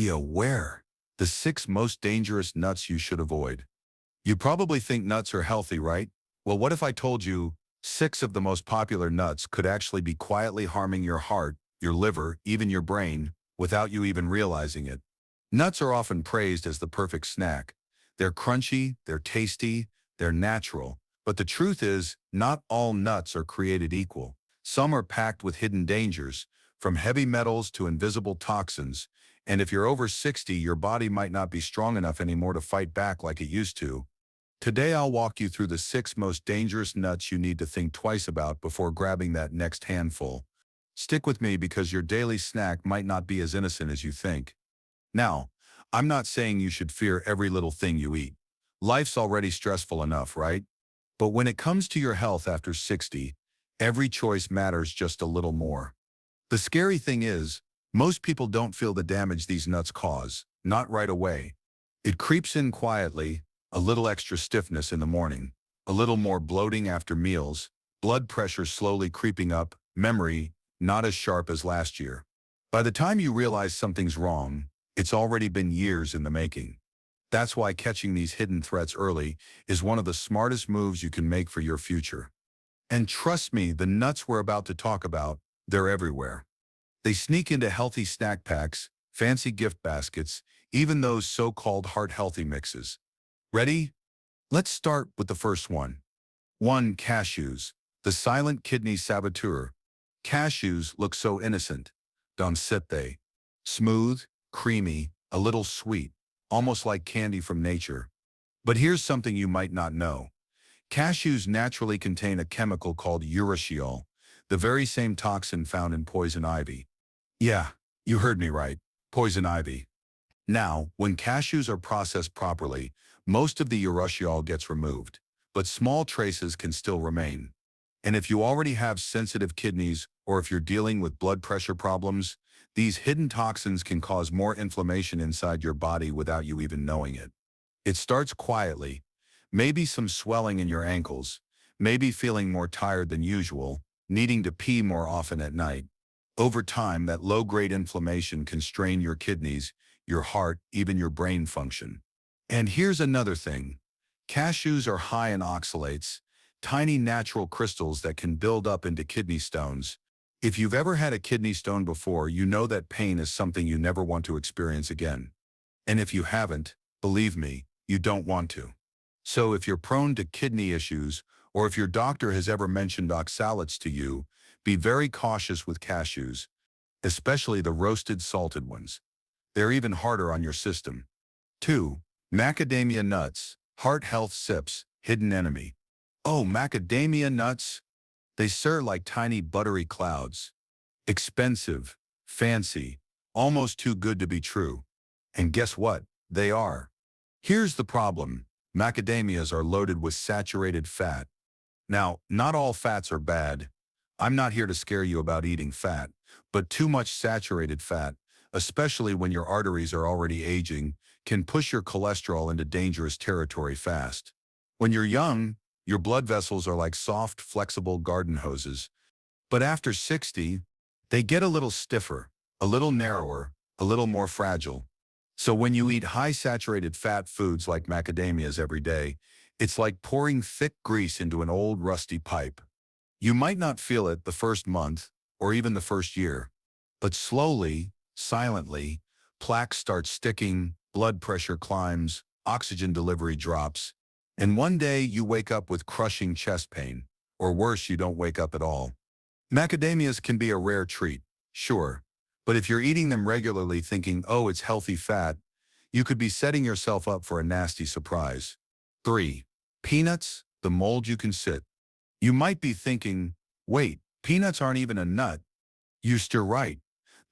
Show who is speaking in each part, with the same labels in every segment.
Speaker 1: Be aware. The 6 most dangerous nuts you should avoid. You probably think nuts are healthy, right? Well, what if I told you 6 of the most popular nuts could actually be quietly harming your heart, your liver, even your brain, without you even realizing it? Nuts are often praised as the perfect snack. They're crunchy, they're tasty, they're natural. But the truth is, not all nuts are created equal. Some are packed with hidden dangers, from heavy metals to invisible toxins. And if you're over 60, your body might not be strong enough anymore to fight back like it used to. Today I'll walk you through the 6 most dangerous nuts you need to think twice about before grabbing that next handful. Stick with me because your daily snack might not be as innocent as you think. Now, I'm not saying you should fear every little thing you eat. Life's already stressful enough, right? But when it comes to your health after 60, every choice matters just a little more. The scary thing is, most people don't feel the damage these nuts cause, not right away. It creeps in quietly, a little extra stiffness in the morning, a little more bloating after meals, blood pressure slowly creeping up, memory not as sharp as last year. By the time you realize something's wrong, it's already been years in the making. That's why catching these hidden threats early is one of the smartest moves you can make for your future. And trust me, the nuts we're about to talk about, they're everywhere. They sneak into healthy snack packs, fancy gift baskets, even those so-called heart-healthy mixes. Ready? Let's start with the first one. 1. Cashews, the silent kidney saboteur. Cashews look so innocent, don't they? Smooth, creamy, a little sweet, almost like candy from nature. But here's something you might not know. Cashews naturally contain a chemical called urushiol, the very same toxin found in poison ivy. Yeah, you heard me right, poison ivy. Now, when cashews are processed properly, most of the urushiol gets removed, but small traces can still remain. And if you already have sensitive kidneys or if you're dealing with blood pressure problems, these hidden toxins can cause more inflammation inside your body without you even knowing it. It starts quietly, maybe some swelling in your ankles, maybe feeling more tired than usual, needing to pee more often at night. Over time, that low-grade inflammation can strain your kidneys, your heart, even your brain function. And here's another thing. Cashews are high in oxalates, tiny natural crystals that can build up into kidney stones. If you've ever had a kidney stone before, you know that pain is something you never want to experience again. And if you haven't, believe me, you don't want to. So if you're prone to kidney issues, or if your doctor has ever mentioned oxalates to you, be very cautious with cashews, especially the roasted salted ones. They're even harder on your system. 2. Macadamia nuts, heart health sips, hidden enemy. Oh, macadamia nuts? They stir like tiny buttery clouds. Expensive, fancy, almost too good to be true. And guess what? They are. Here's the problem. Macadamias are loaded with saturated fat. Now, not all fats are bad. I'm not here to scare you about eating fat, but too much saturated fat, especially when your arteries are already aging, can push your cholesterol into dangerous territory fast. When you're young, your blood vessels are like soft, flexible garden hoses. But after 60, they get a little stiffer, a little narrower, a little more fragile. So when you eat high saturated fat foods like macadamias every day, it's like pouring thick grease into an old rusty pipe. You might not feel it the first month or even the first year, but slowly, silently, plaques start sticking, blood pressure climbs, oxygen delivery drops, and one day you wake up with crushing chest pain, or worse, you don't wake up at all. Macadamias can be a rare treat, sure, but if you're eating them regularly thinking, oh, it's healthy fat, you could be setting yourself up for a nasty surprise. 3. Peanuts, the mold you can sit. You might be thinking, wait, peanuts aren't even a nut. You're still right.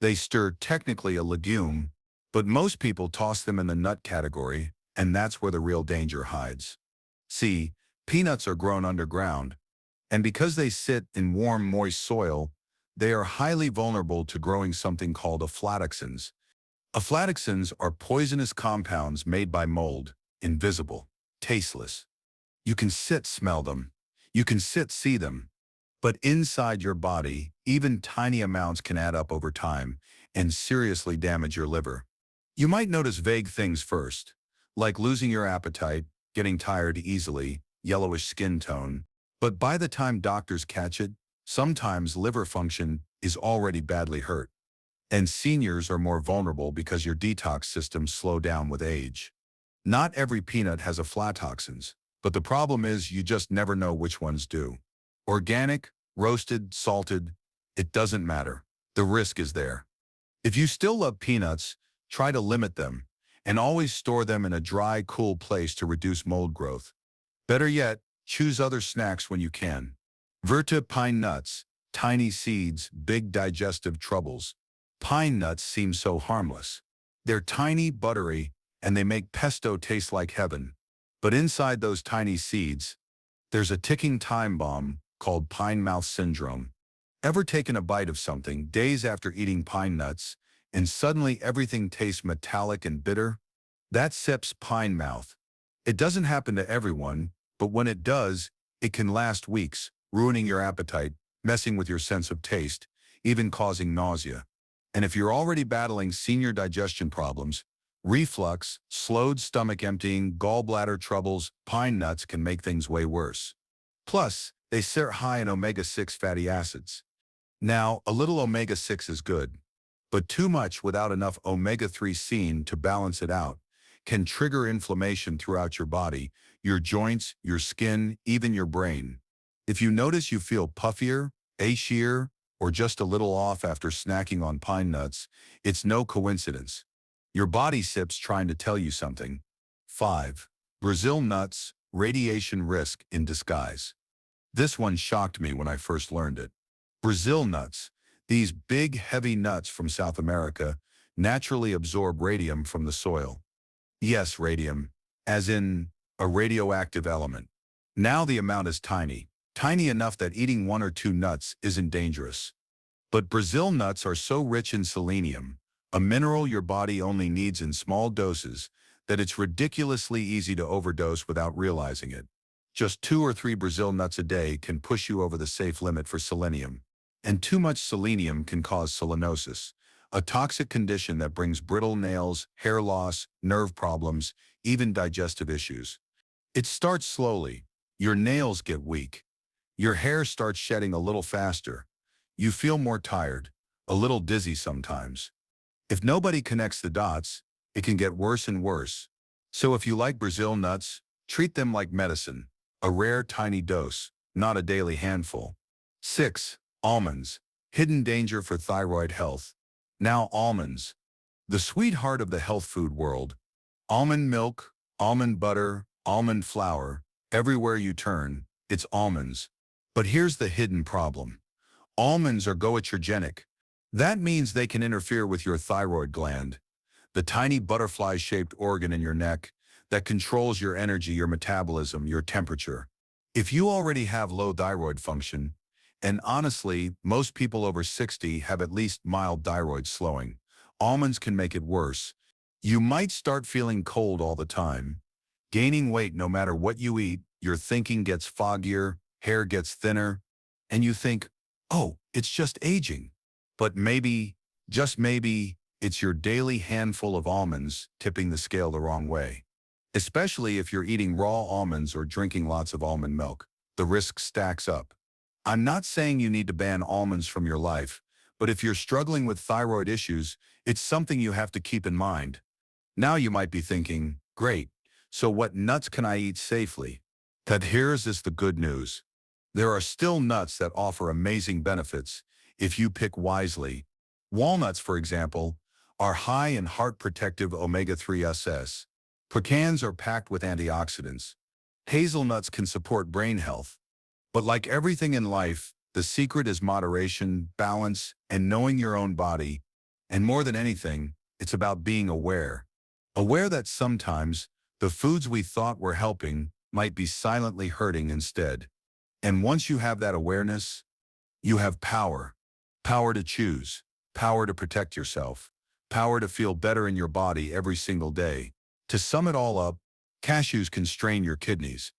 Speaker 1: They stir technically a legume, but most people toss them in the nut category, and that's where the real danger hides. See, peanuts are grown underground, and because they sit in warm, moist soil, they are highly vulnerable to growing something called aflatoxins. Aflatoxins are poisonous compounds made by mold, invisible, tasteless. You can smell them. You can see them. But inside your body, even tiny amounts can add up over time and seriously damage your liver. You might notice vague things first, like losing your appetite, getting tired easily, yellowish skin tone. But by the time doctors catch it, sometimes liver function is already badly hurt. And seniors are more vulnerable because your detox systems slow down with age. Not every peanut has aflatoxins, but the problem is you just never know which ones do. Organic, roasted, salted, it doesn't matter. The risk is there. If you still love peanuts, try to limit them, and always store them in a dry, cool place to reduce mold growth. Better yet, choose other snacks when you can. Verta pine nuts, tiny seeds, big digestive troubles. Pine nuts seem so harmless. They're tiny, buttery, and they make pesto taste like heaven. But inside those tiny seeds, there's a ticking time bomb called pine mouth syndrome. Ever taken a bite of something days after eating pine nuts, and suddenly everything tastes metallic and bitter? That's SIP's pine mouth. It doesn't happen to everyone, but when it does, it can last weeks, ruining your appetite, messing with your sense of taste, even causing nausea. And if you're already battling senior digestion problems, reflux, slowed stomach emptying, gallbladder troubles, pine nuts can make things way worse. Plus, they sit high in omega-6 fatty acids. Now, a little omega-6 is good, but too much without enough omega-3 seen to balance it out can trigger inflammation throughout your body, your joints, your skin, even your brain. If you notice you feel puffier, achier, or just a little off after snacking on pine nuts, it's no coincidence. Your body SIP's trying to tell you something. 5. Brazil nuts, radiation risk in disguise. This one shocked me when I first learned it. Brazil nuts, these big, heavy nuts from South America, naturally absorb radium from the soil. Yes, radium, as in a radioactive element. Now the amount is tiny, tiny enough that eating 1 or 2 nuts isn't dangerous. But Brazil nuts are so rich in selenium, a mineral your body only needs in small doses, that it's ridiculously easy to overdose without realizing it. Just 2 or 3 Brazil nuts a day can push you over the safe limit for selenium. And too much selenium can cause selenosis, a toxic condition that brings brittle nails, hair loss, nerve problems, even digestive issues. It starts slowly. Your nails get weak. Your hair starts shedding a little faster. You feel more tired, a little dizzy sometimes. If nobody connects the dots, it can get worse and worse. So if you like Brazil nuts, treat them like medicine, a rare tiny dose, not a daily handful. 6. Almonds, hidden danger for thyroid health. Now almonds, the sweetheart of the health food world. Almond milk, almond butter, almond flour, everywhere you turn, it's almonds. But here's the hidden problem. Almonds are goitrogenic. That means they can interfere with your thyroid gland, the tiny butterfly-shaped organ in your neck that controls your energy, your metabolism, your temperature. If you already have low thyroid function, and honestly, most people over 60 have at least mild thyroid slowing, almonds can make it worse. You might start feeling cold all the time, gaining weight no matter what you eat, your thinking gets foggier, hair gets thinner, and you think, oh, it's just aging. But maybe, just maybe, it's your daily handful of almonds tipping the scale the wrong way. Especially if you're eating raw almonds or drinking lots of almond milk, the risk stacks up. I'm not saying you need to ban almonds from your life, but if you're struggling with thyroid issues, it's something you have to keep in mind. Now you might be thinking, great, so what nuts can I eat safely? That here's the good news. There are still nuts that offer amazing benefits if you pick wisely. Walnuts, for example, are high in heart-protective omega-3s. Pecans are packed with antioxidants. Hazelnuts can support brain health. But like everything in life, the secret is moderation, balance, and knowing your own body. And more than anything, it's about being aware. Aware that sometimes the foods we thought were helping might be silently hurting instead. And once you have that awareness, you have power. Power to choose, power to protect yourself, power to feel better in your body every single day. To sum it all up, cashews can strain your kidneys.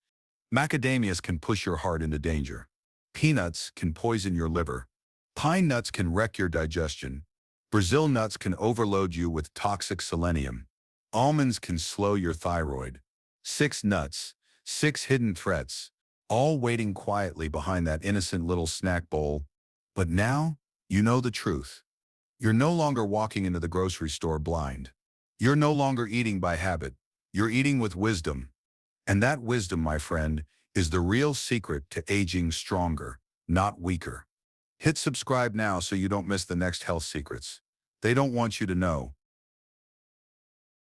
Speaker 1: Macadamias can push your heart into danger. Peanuts can poison your liver. Pine nuts can wreck your digestion. Brazil nuts can overload you with toxic selenium. Almonds can slow your thyroid. 6 nuts, 6 hidden threats, all waiting quietly behind that innocent little snack bowl. But now, you know the truth. You're no longer walking into the grocery store blind. You're no longer eating by habit. You're eating with wisdom. And that wisdom, my friend, is the real secret to aging stronger, not weaker. Hit subscribe now so you don't miss the next health secrets. They don't want you to know.